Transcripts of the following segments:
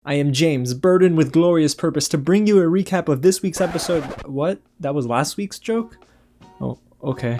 I am James, burdened with glorious purpose to bring you a recap of this week's episode. What? That was last week's joke? Oh, okay.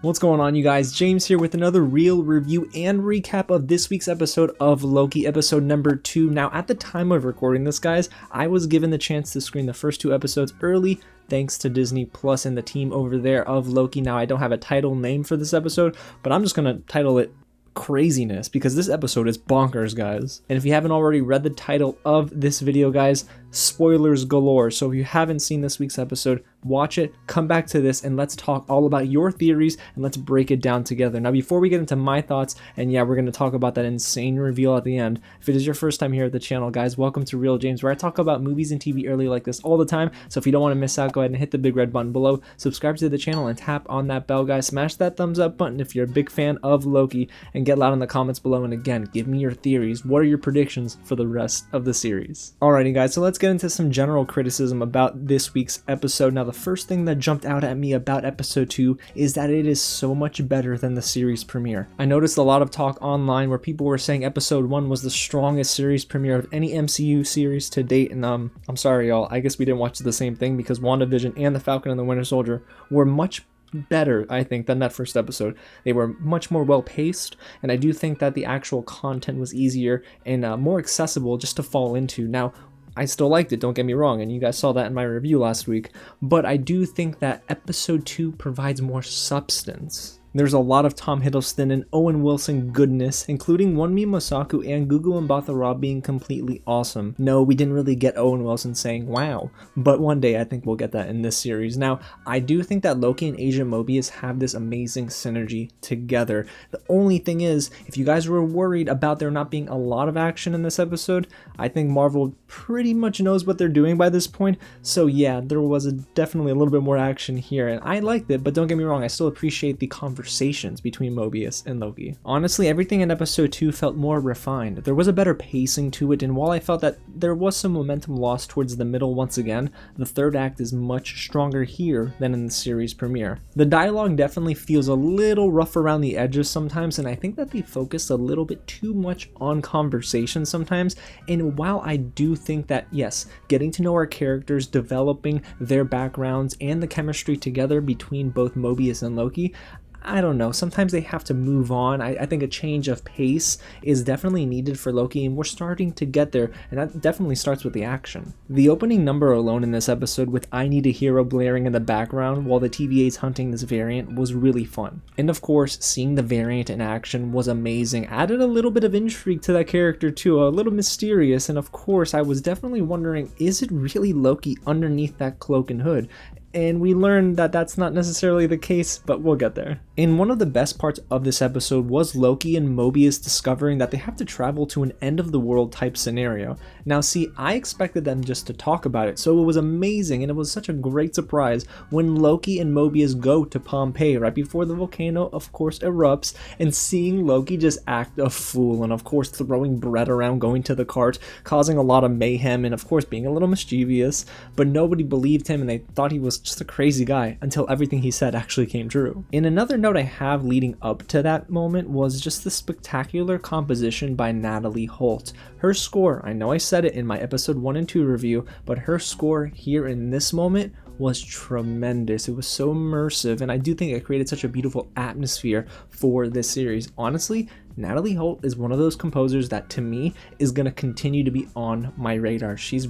What's going on, you guys? James here with another real review and recap of this week's episode of Loki, episode number 2. Now, at the time of recording this, guys, I was given the chance to screen the first 2 episodes early, thanks to Disney Plus and the team over there of Loki. Now, I don't have a title name for this episode, but I'm just gonna title it Craziness, because this episode is bonkers, guys. And if you haven't already read the title of this video, guys, spoilers galore. So if you haven't seen this week's episode, watch it, come back to this, and let's talk all about your theories and let's break it down together. Now, before we get into my thoughts, and yeah, we're going to talk about that insane reveal at the end. If it is your first time here at the channel, guys, welcome to Real James, where I talk about movies and TV early like this all the time. So if you don't want to miss out, go ahead and hit the big red button below, subscribe to the channel, and tap on that bell, guys. Smash that thumbs up button if you're a big fan of Loki, and get loud in the comments below. And again, give me your theories. What are your predictions for the rest of the series? Alrighty, guys, so let's get into some general criticism about this week's episode. Now, the first thing that jumped out at me about episode 2 is that it is so much better than the series premiere. I noticed a lot of talk online where people were saying episode 1 was the strongest series premiere of any MCU series to date, and I'm sorry, y'all, I guess we didn't watch the same thing, because WandaVision and The Falcon and the Winter Soldier were much better, I think, than that first episode. They were much more well paced, and I do think that the actual content was easier and more accessible just to fall into. Now, I still liked it, don't get me wrong, and you guys saw that in my review last week, but I do think that episode 2 provides more substance. There's a lot of Tom Hiddleston and Owen Wilson goodness, including Wunmi, Mosaku, and Gugu and Mbatha-Raw being completely awesome. No, we didn't really get Owen Wilson saying wow, but one day I think we'll get that in this series. Now, I do think that Loki and Agent Mobius have this amazing synergy together. The only thing is, if you guys were worried about there not being a lot of action in this episode, I think Marvel pretty much knows what they're doing by this point. So yeah, there was definitely a little bit more action here, and I liked it, but don't get me wrong, I still appreciate the conversations between Mobius and Loki. Honestly, everything in episode 2 felt more refined. There was a better pacing to it, and while I felt that there was some momentum lost towards the middle once again, the third act is much stronger here than in the series premiere. The dialogue definitely feels a little rough around the edges sometimes, and I think that they focused a little bit too much on conversation sometimes. And while I do think that, yes, getting to know our characters, developing their backgrounds, and the chemistry together between both Mobius and Loki, I don't know, sometimes they have to move on. I think a change of pace is definitely needed for Loki, and we're starting to get there, and that definitely starts with the action. The opening number alone in this episode, with I Need a Hero blaring in the background while the TVA is hunting this variant, was really fun. And of course, seeing the variant in action was amazing. Added a little bit of intrigue to that character too, a little mysterious, and of course I was definitely wondering, is it really Loki underneath that cloak and hood? And we learned that that's not necessarily the case, but we'll get there. And one of the best parts of this episode was Loki and Mobius discovering that they have to travel to an end of the world type scenario. Now see, I expected them just to talk about it, so it was amazing, and it was such a great surprise when Loki and Mobius go to Pompeii right before the volcano of course erupts, and seeing Loki just act a fool, and of course throwing bread around, going to the cart, causing a lot of mayhem, and of course being a little mischievous, but nobody believed him and they thought he was just a crazy guy until everything he said actually came true. And another note I have leading up to that moment was just the spectacular composition by Natalie Holt. Her score, I know I said it in my episode 1 and 2 review, but her score here in this moment was tremendous. It was so immersive, and I do think it created such a beautiful atmosphere for this series. Honestly, Natalie Holt is one of those composers that to me is going to continue to be on my radar. She's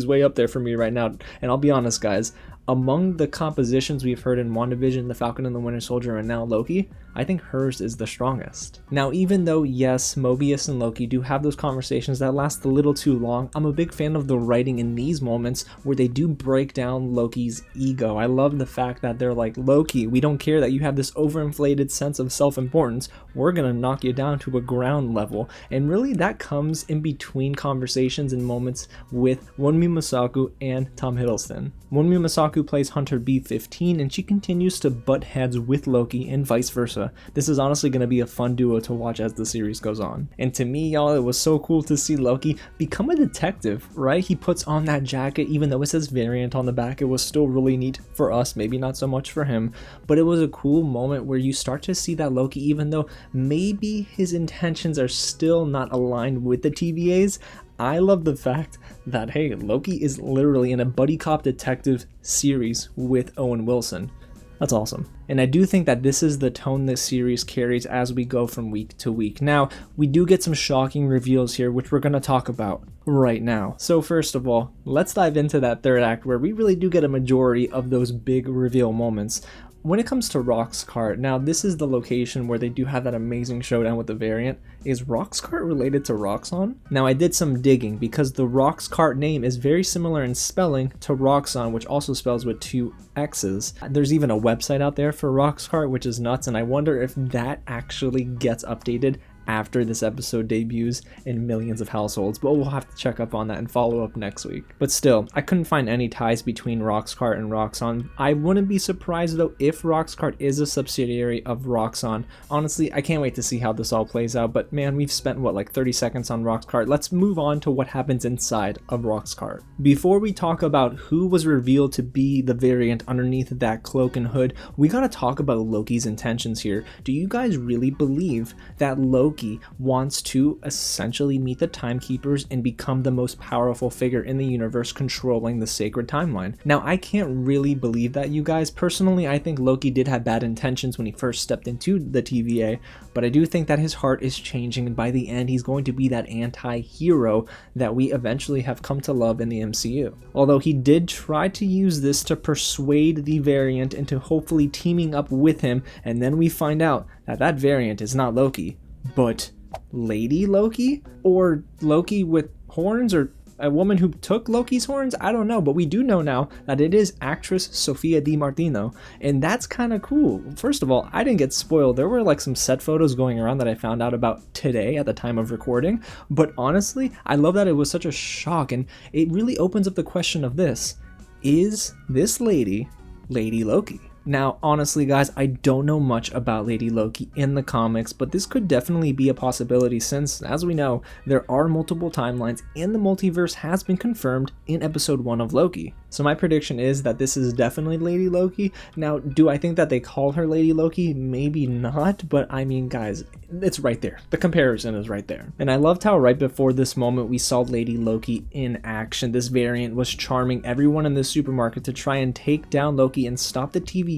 way up there for me right now, and I'll be honest, guys, among the compositions we've heard in WandaVision, The Falcon and the Winter Soldier, and now Loki, I think hers is the strongest. Now, even though, yes, Mobius and Loki do have those conversations that last a little too long, I'm a big fan of the writing in these moments where they do break down Loki's ego. I love the fact that they're like, Loki, we don't care that you have this overinflated sense of self-importance. We're gonna knock you down down to a ground level, and really that comes in between conversations and moments with Wunmi Mosaku and Tom Hiddleston. Wunmi Mosaku plays Hunter B-15, and she continues to butt heads with Loki and vice versa. This is honestly going to be a fun duo to watch as the series goes on. And to me, y'all, it was so cool to see Loki become a detective, right? He puts on that jacket, even though it says variant on the back. It was still really neat for us, maybe not so much for him, but it was a cool moment where you start to see that Loki, even though maybe his intentions are still not aligned with the TVA's, I love the fact that, hey, Loki is literally in a buddy cop detective series with Owen Wilson. That's awesome. And I do think that this is the tone this series carries as we go from week to week. Now, we do get some shocking reveals here, which we're going to talk about right now. So first of all, let's dive into that third act where we really do get a majority of those big reveal moments. When it comes to Roxxcart, now this is the location where they do have that amazing showdown with the variant. Is Roxxcart related to Roxxon? Now I did some digging because the Roxxcart name is very similar in spelling to Roxxon, which also spells with 2 X's. There's even a website out there for Roxxcart, which is nuts, and I wonder if that actually gets updated after this episode debuts in millions of households, but we'll have to check up on that and follow up next week. But still, I couldn't find any ties between Roxxcart and Roxxon. I wouldn't be surprised though if Roxxcart is a subsidiary of Roxxon. Honestly, I can't wait to see how this all plays out, but man, we've spent what, like 30 seconds on Roxxcart. Let's move on to what happens inside of Roxxcart. Before we talk about who was revealed to be the variant underneath that cloak and hood, we gotta talk about Loki's intentions here. Do you guys really believe that Loki wants to essentially meet the Timekeepers and become the most powerful figure in the universe controlling the sacred timeline? Now, I can't really believe that, you guys. Personally, I think Loki did have bad intentions when he first stepped into the TVA, but I do think that his heart is changing, and by the end, he's going to be that anti-hero that we eventually have come to love in the MCU. Although he did try to use this to persuade the variant into hopefully teaming up with him, and then we find out that that variant is not Loki, but Lady Loki? Or Loki with horns? Or a woman who took Loki's horns? I don't know, but we do know now that it is actress Sofia Di Martino, and that's kind of cool. First of all, I didn't get spoiled. There were like some set photos going around that I found out about today at the time of recording, but honestly, I love that it was such a shock, and it really opens up the question of this. Is this lady Lady Loki? Now, honestly guys, I don't know much about Lady Loki in the comics, but this could definitely be a possibility since, as we know, there are multiple timelines and the multiverse has been confirmed in episode 1 of Loki. So my prediction is that this is definitely Lady Loki. Now, do I think that they call her Lady Loki? Maybe not, but I mean guys, it's right there. The comparison is right there. And I loved how right before this moment we saw Lady Loki in action. This variant was charming everyone in the supermarket to try and take down Loki and stop the TVA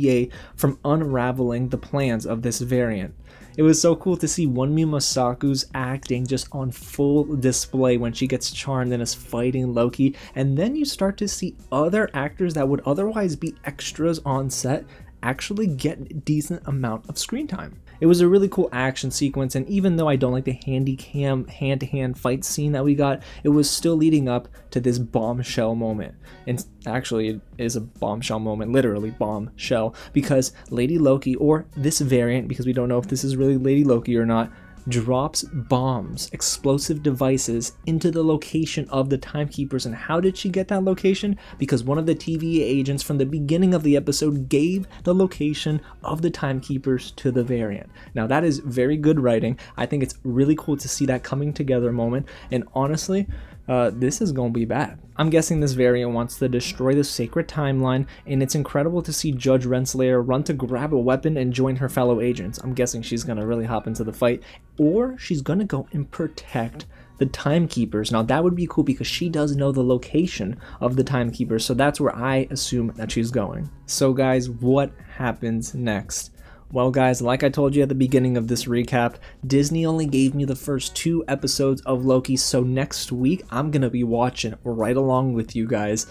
from unraveling the plans of this variant. It was so cool to see Wunmi Mosaku's acting just on full display when she gets charmed and is fighting Loki, and then you start to see other actors that would otherwise be extras on set actually get a decent amount of screen time. It was a really cool action sequence, and even though I don't like the handy cam hand-to-hand fight scene that we got, it was still leading up to this bombshell moment. And actually, it is a bombshell moment, literally bombshell, because Lady Loki, or this variant, because we don't know if this is really Lady Loki or not, drops bombs, explosive devices into the location of the Timekeepers. And how did she get that location? Because one of the TVA agents from the beginning of the episode gave the location of the Timekeepers to the variant. Now that is very good writing. I think it's really cool to see that coming together moment, and honestly, this is gonna be bad. I'm guessing this variant wants to destroy the sacred timeline, and it's incredible to see Judge Renslayer run to grab a weapon and join her fellow agents. I'm guessing she's gonna really hop into the fight, or she's gonna go and protect the Timekeepers. Now that would be cool because she does know the location of the Timekeepers, so that's where I assume that she's going. So guys, what happens next? Well guys, like I told you at the beginning of this recap, Disney only gave me the first 2 episodes of Loki, so next week I'm gonna be watching right along with you guys.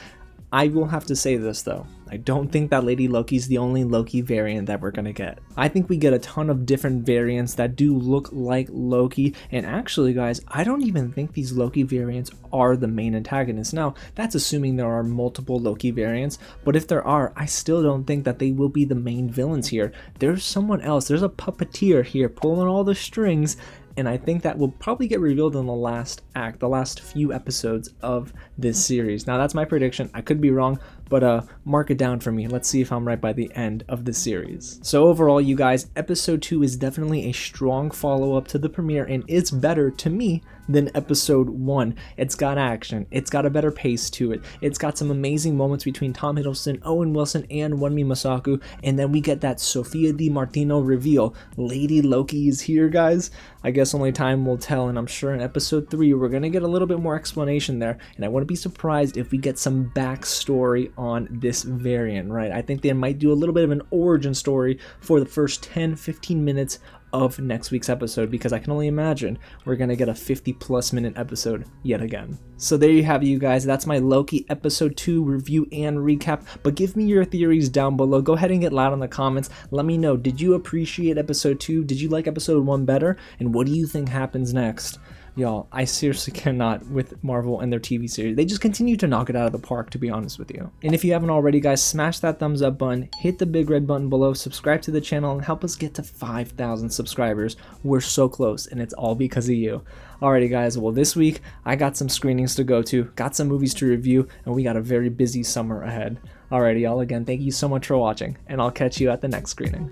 I will have to say this though, I don't think that Lady Loki's the only Loki variant that we're gonna get. I think we get a ton of different variants that do look like Loki, and actually guys, I don't even think these Loki variants are the main antagonists. Now, that's assuming there are multiple Loki variants, but if there are, I still don't think that they will be the main villains here. There's someone else, there's a puppeteer here pulling all the strings, and I think that will probably get revealed in the last act, the last few episodes of this series. Now that's my prediction. I could be wrong, but mark it down for me. Let's see if I'm right by the end of the series. So overall, you guys, episode 2 is definitely a strong follow-up to the premiere, and it's better to me than episode 1. It's got action, it's got a better pace to it, it's got some amazing moments between Tom Hiddleston, Owen Wilson, and Wunmi Mosaku, and then we get that Sofia Di Martino reveal. Lady Loki is here, guys. I guess only time will tell, and I'm sure in episode 3 we're gonna get a little bit more explanation there, and I wouldn't be surprised if we get some backstory on this variant, right? I think they might do a little bit of an origin story for the first 10-15 minutes of next week's episode, because I can only imagine we're gonna get a 50+ minute episode yet again. So there you have it, you guys. That's my Loki episode 2 review and recap, but give me your theories down below. Go ahead and get loud in the comments. Let me know, did you appreciate episode 2? Did you like episode 1 better? And what do you think happens next? Y'all, I seriously cannot with Marvel and their TV series. They just continue to knock it out of the park, to be honest with you. And if you haven't already, guys, smash that thumbs up button, hit the big red button below, subscribe to the channel, and help us get to 5,000 subscribers. We're so close, and it's all because of you. Alrighty, guys, well, this week, I got some screenings to go to, got some movies to review, and we got a very busy summer ahead. Alrighty, y'all, again, thank you so much for watching, and I'll catch you at the next screening.